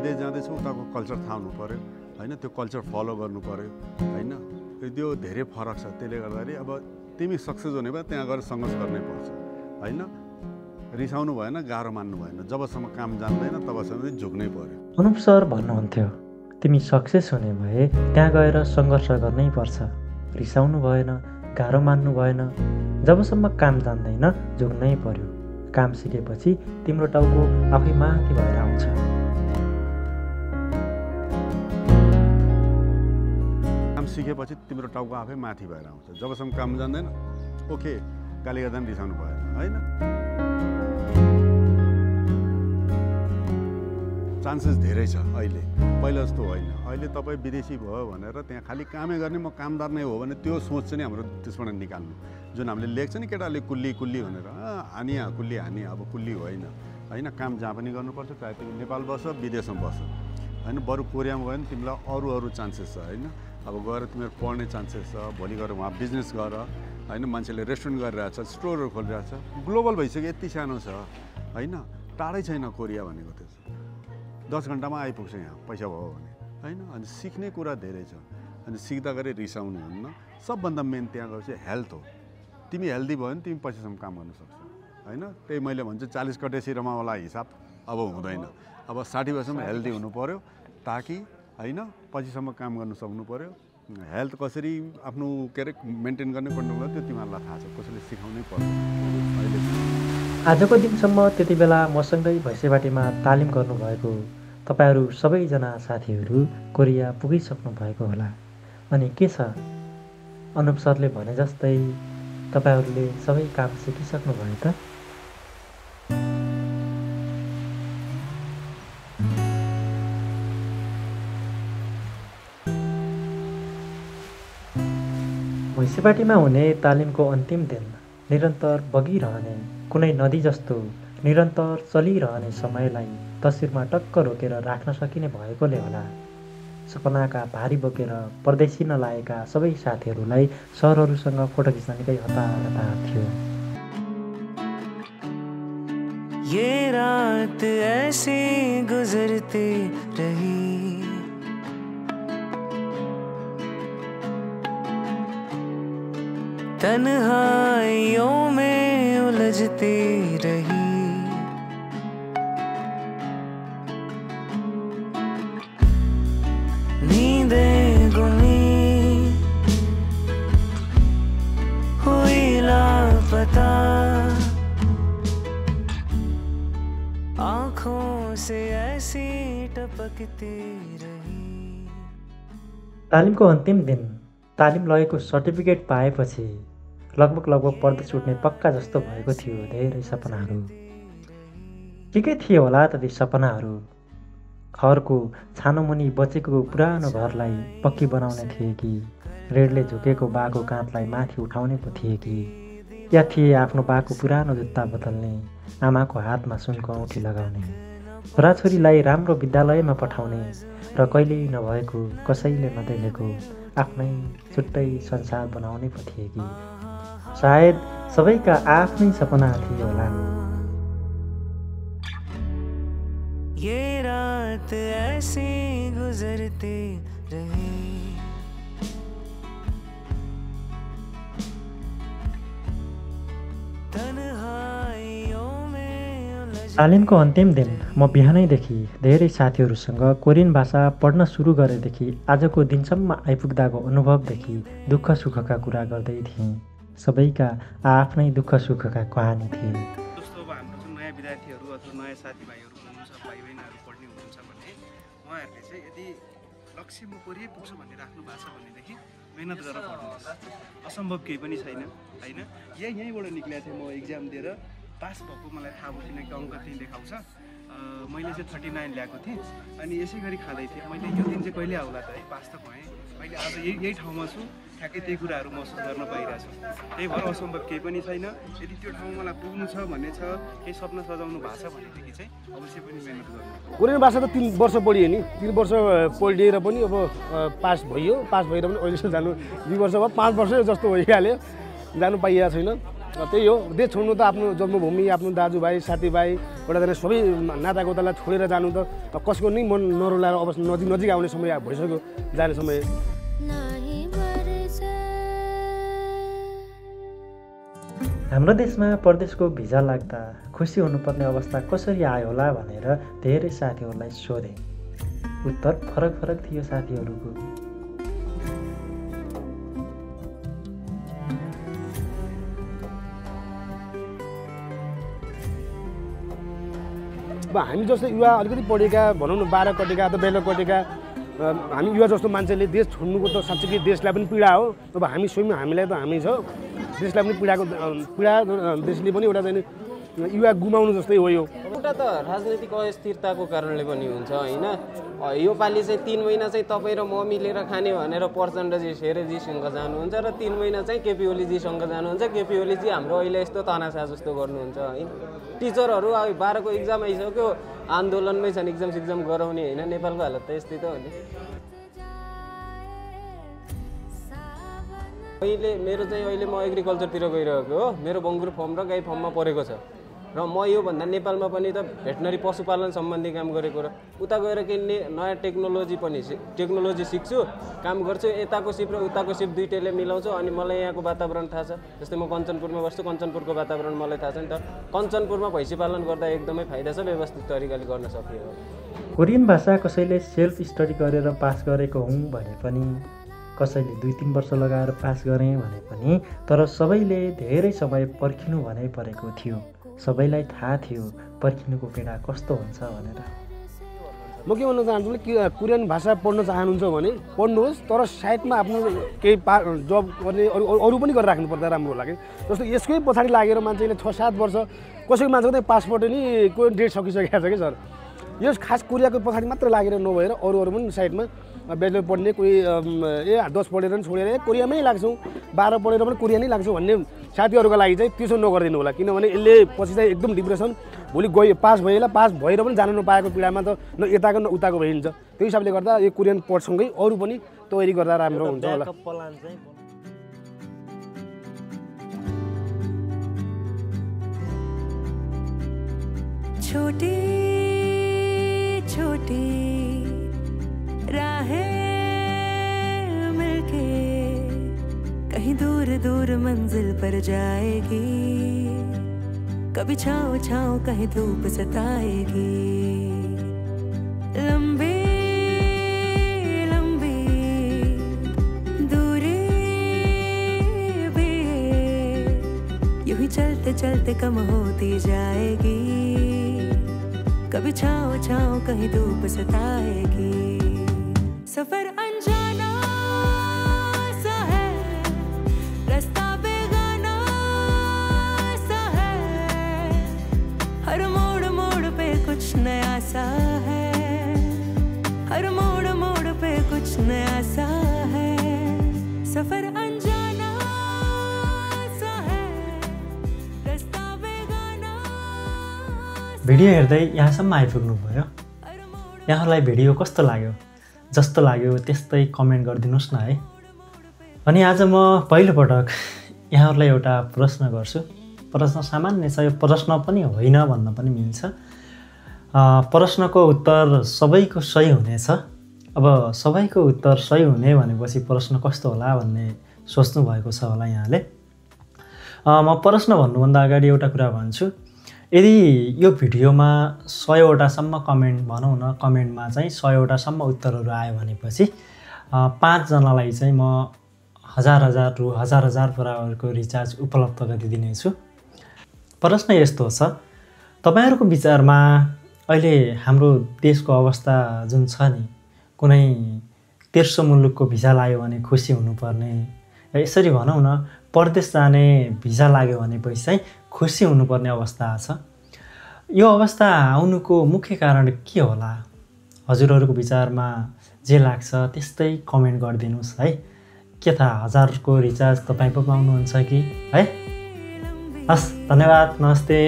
विदेश जाँदैछु उताको कल्चर थाहा हुनु पर्यो हैन, त्यो कल्चर फलो गर्नु पर्यो हैन, त्यो धेरै फरक छ। त्यसले गर्दाखेरि अब तिमी सक्सेस हुने भए त्यहाँ गएर सङ्घर्ष गर्नै पर्छ हैन, रिसाउनु भएन, गाह्रो मान्नु भएन। जबसम्म काम जान्दैन तबसम्म झुक्नै पर्यो। अनुप सर भन्नुहुन्थ्यो तिमी सक्सेस हुने भए त्यहाँ गएर सङ्घर्ष गर्नै पर्छ, रिसाउनु भएन, गाह्रो मान्नु भएन, जबसम्म काम जान्दैन झुक्नै पर्यो। काम सिकेपछि तिम्रो टाउको आफै माथि भएर आउँछ। काम सिकेपछि तिम्रो टाउको आफै माथि भएर आउँछ। जबसम्म काम जान्दैन ओके गाली गर्दा पनि रिसाउनु भएन हैन। चान्सेस धेरै छ अहिले, पहिला जस्तो होइन। अहिले तपाईँ विदेशी भयो भनेर त्यहाँ खालि कामै गर्ने म कामदार नै हो भने त्यो सोच चाहिँ हाम्रो त्यसबाट निकाल्नु। जुन हामीले लेख्छ नि केटाले कुल्ली कुल्ली भनेर, हानी कुल्ली हानी, अब कुल्ली होइन हैन। काम जहाँ पनि गर्नुपर्छ, चाहे तिमी नेपाल बस विदेशमा बस हैन। बरु कोरियामा गयो भने तिमीलाई अरू चान्सेस छ हैन। अब गएर तिमीहरू पढ्ने चान्सेस छ, भोलि गएर वहाँ बिजनेस गर हैन। मान्छेले रेस्टुरेन्ट गरिरहेछ, स्टोरहरू खोलिरहेछ, ग्लोबल भइसक्यो, यति सानो छ हैन। टाढै छैन कोरिया भनेको त्यो 10 घन्टामा आइपुग्छ यहाँ पैसा भयो भने हैन। अनि सिक्ने कुरा धेरै छ। अनि सिक्दा गरी रिसाउनु हुन्न। सबभन्दा मेन त्यहाँ गएर चाहिँ हेल्थ हो। तिमी हेल्दी भयो भने तिमी पछिसम्म काम गर्न सक्छौ हैन। त्यही मैले भन्छु 40 कटेसी रमावाला हिसाब अब हुँदैन। अब 60 वर्षसम्म हेल्दी हुनु पर्यो ताकि हैन पछिसम्म काम गर्न सक्नु पर्यो। हेल्थ कसरी आफ्नो के अरे मेन्टेन गर्ने कन्ट्रोल गर्ने त्यो तिमीहरूलाई थाहा छ, कसैले सिकाउनै पर्छ अहिले। आजको दिनसम्म त्यति बेला मसँगै भैँसेबाटीमा तालिम गर्नुभएको तपाईहरू सबैजना साथीहरू कोरिया पुगिसक्नु भएको होला। अनि के छ, अनुप सरले भने जस्तै तपाईहरूले सबै काम सिकिसक्नु भयो त? भैँसेबाटीमा हुने तालिमको अन्तिम दिन निरन्तर बगिरहने कुनै नदी जस्तो निरन्तर चलिरहने समयलाई तस्विरमा टक्क रोकेर राख्न सकिने भएकोले होला सपनाका भारी बोकेर परदेश लागेका सबै साथीहरूलाई सरहरूसँग फोटो खिच्न निकै हतार थियो। ये रात ऐसी गुजरती रही, तन्हाइयों में उलझती रही, नींदें गुमी हुई लापता, आँखों से ऐसी टपकती रही। तालिमको अन्तिम दिन तालिम लगेको सर्टिफिकेट पाएपछि लगभग परदेश उठ्ने पक्का जस्तो भएको थियो। धेरै सपनाहरू के थिए होला त ती सपनाहरू? घरको छानोमुनि बचेको पुरानो घरलाई पक्की बनाउने थिए कि रेडले झुकेको बाको काँधलाई माथि उठाउने पो थिए कि या थिए आफ्नो बाको पुरानो जुत्ता बदल्ने, आमाको हातमा सुनको औँठी लगाउने, छोराछोरीलाई राम्रो विद्यालयमा पठाउने र कहिल्यै नभएको कसैले नदेखेको आफ्नै छुट्टै संसार बनाउने पो थिए कि सायद सबैका आफ्नै सपना थिए होला। ये रात ऐसी गुजरती रही, तालिमको अन्तिम दिन म बिहानैदेखि धेरै साथीहरूसँग कोरियन भाषा पढ्न सुरु गरेदेखि आजको दिनसम्म आइपुग्दाको अनुभवदेखि दुःख सुखका कुरा गर्दै थिएँ। सबैका आफ्नै दुःख सुखका कहानी थिए। जस्तो अब हाम्रो जुन नयाँ विद्यार्थीहरू अथवा नयाँ साथीभाइहरू हुनुहुन्छ, भाइ बहिनीहरू पढ्ने हुनुहुन्छ भने उहाँहरूले चाहिँ यदि लक्ष्य म कोरिया पुग्छु भन्ने राख्नु भएको छ भनेदेखि मेहनत गरेर पढ्नुहोस्। असम्भव केही पनि छैन होइन। यहीँबाट निक्लेको थिएँ म इक्जाम दिएर पास भएको, मलाई थाहा भयो किनकि अङ्क त्यही देखाउँछ। मैले चाहिँ 39 ल्याएको थिएँ अनि यसै गरी खाँदै थिएँ। मैले यो दिन चाहिँ कहिले आउला त है, पास त भएँ। अहिले आज यही ठाउँमा छु, ठ्याक्कै त्यही कुराहरू महसुस गर्न पाइरहेको छु। त्यही भएर असम्भव केही पनि छैन। यदि त्यो ठाउँमा मलाई पुग्नु छ भन्ने छ, केही सपना सजाउनु भएको छ भनेदेखि चाहिँ अवश्य पनि मेहनत गर्नु। कोरियन भाषा त 3 वर्ष पढियो नि, 3 वर्ष पढिएर पनि अब पास भइयो। पास भएर पनि अहिलेसम्म जानु 2 वर्ष भयो, 5 वर्ष जस्तो भइहाल्यो, जानु पाइएको छैन। त्यही हो, देश छोड्नु त आफ्नो जन्मभूमि, आफ्नो दाजुभाइ साथीभाइ एउटा सबै नातागोतालाई छोडेर जानु त कसको नै मन नरोलाएर अब नजिक आउने समय भइसक्यो, जाने समय। हाम्रो देशमा परदेशको भिजा लाग्दा खुसी हुनुपर्ने अवस्था कसरी आयो होला भनेर धेरै साथीहरूलाई सोधेँ। उत्तर फरक फरक थियो साथीहरूको। अब हामी जस्तो युवा अलिकति पढेका भनौँ न 12 कटेका अथवा 12 कटेका हामी युवा जस्तो मान्छेले देश छोड्नुको त साँच्चै देशलाई पनि पीडा हो। अब हामी स्वयं हामीलाई त हामी छ, देशलाई पनि पीडा देशले पनि एउटा चाहिँ युवा गुमाउनु जस्तै हो। यो एउटा त राजनैतिक अस्थिरताको कारणले पनि हुन्छ होइन। यो पालि चाहिँ 3 महिना चाहिँ तपाईँ र म मिलेर खाने भनेर प्रचण्डजी शेरजीसँग जानुहुन्छ र 3 महिना चाहिँ केपी ओलीजीसँग जानुहुन्छ। केपी ओलीजी हाम्रो अहिले यस्तो तनासा जस्तो गर्नुहुन्छ होइन। टिचरहरू अब 12 को इक्जाम आइसक्यो, आन्दोलनमै छन्, इक्जाम गराउने होइन। नेपालको हालत त यस्तै त हो नि। अहिले म एग्रिकल्चरतिर गइरहेको हो। मेरो बङ्गुर फर्म र गाई फर्ममा परेको छ र म योभन्दा नेपालमा पनि त भेटनरी पशुपालन सम्बन्धी काम गरेको र उता गएर किन्ने नयाँ टेक्नोलोजी सिक्छु, काम गर्छु। यताको सिप र उताको सिप दुइटैले मिलाउँछु। अनि मलाई यहाँको वातावरण थाहा छ। जस्तै म कञ्चनपुरमा बस्छु, कञ्चनपुरको वातावरण मलाई थाहा छ नि त। कञ्चनपुरमा भैँसी पालन गर्दा एकदमै फाइदा छ, व्यवस्थित तरिकाले गर्न सकियो। कोरियन भाषा कसैले सेल्फ स्टडी गरेर पास गरेको हुँ भने पनि, कसैले 2-3 वर्ष लगाएर पास गरेँ भने पनि, तर सबैले धेरै समय पर्खिनु भनै परेको थियो। सबैलाई थाहा थियो पर्खिनुको पीडा कस्तो हुन्छ भनेर। म के भन्न चाहन्छु भने कोरियन भाषा पढ्न चाहनुहुन्छ भने पढ्नुहोस्, तर साइडमा आफ्नो केही जब गर्ने अरू पनि गरेर राख्नु पर्दा राम्रो होला कि। जस्तो यसकै पछाडि लागेर मान्छेले 6-7 वर्ष कसैको मान्छेको चाहिँ पासपोर्ट नि को डेट सकिसकेको छ कि सर। यो खास कोरियाको पछाडि मात्र लागेर नभएर अरू पनि साइडमा बेचलर पढ्ने, कोही 10 पढेर पनि छोडेर कोरियामै लाग्छौँ, 12 पढेर पनि कोरिया नै लाग्छौँ भन्ने साथीहरूको लागि चाहिँ त्यसो नगरिदिनु होला। किनभने यसले पछि चाहिँ एकदम डिप्रेसन, भोलि गयो पास भएर पनि जान नपाएको पीडामा त न यताको न उताको भइन्छ। त्यो हिसाबले गर्दा यो कोरियन पढसँगै अरू पनि तयारी गर्दा राम्रो हुन्छ होला। छोटी छोटी राहें मिलके कहीं दूर दूर मंजिल पर जाएगी। कभी छाँव छाँव कहीं धूप सताएगी। लंबी लंबी दूरी भी यूं ही चलते चलते कम होती जाएगी। कभी छाँव छाँव कहीं धूप सताएगी। सफर अनजाना सा है, रास्ता बेगाना सा है। हर मोड़ मोड़ पे कुछ नया सा है। हर मोड़ मोड़ पे कुछ नया सा है। सफर अनजाना सा है, रास्ता बेगाना। भिडियो हेर्दै यहाँसम्म आइपुग्नु भयो। यहाँहरूलाई भिडियो कस्तो लाग्यो? जस्तो लाग्यो त्यस्तै कमेन्ट गरिदिनुहोस् न है। अनि आज म पहिलोपटक यहाँहरूलाई एउटा प्रश्न गर्छु। प्रश्न सामान्य छ, यो प्रश्न पनि होइन भन्न पनि मिल्छ। प्रश्नको उत्तर सबैको सही हुनेछ। अब सबैको उत्तर सही हुने भनेपछि प्रश्न कस्तो होला भन्ने सोच्नु भएको छ होला यहाँले। म प्रश्न भन्नुभन्दा अगाडि एउटा कुरा भन्छु। यदि यो भिडियोमा 100वटासम्म कमेन्ट भनौँ न, कमेन्टमा चाहिँ 100वटासम्म उत्तरहरू आयो भनेपछि 5 जनालाई चाहिँ म 1000 रु 1000 बराबरको रिचार्ज उपलब्ध गरिदिनेछु। प्रश्न यस्तो छ, तपाईँहरूको विचारमा अहिले हाम्रो देशको अवस्था जुन छ नि, कुनै तेर्सो मुलुकको भिजा लाग्यो भने खुसी हुनुपर्ने, यसरी भनौँ न परदेश जाने भिजा लाग्यो भनेपछि चाहिँ खुसी हुनुपर्ने अवस्था छ। यो अवस्था आउनुको मुख्य कारण के होला? हजुरहरूको विचारमा जे लाग्छ त्यस्तै कमेन्ट गरिदिनुहोस् है। के थाहा 1000 को रिचार्ज तपाईँ पो पाउनुहुन्छ कि है? हस्, धन्यवाद, नमस्ते।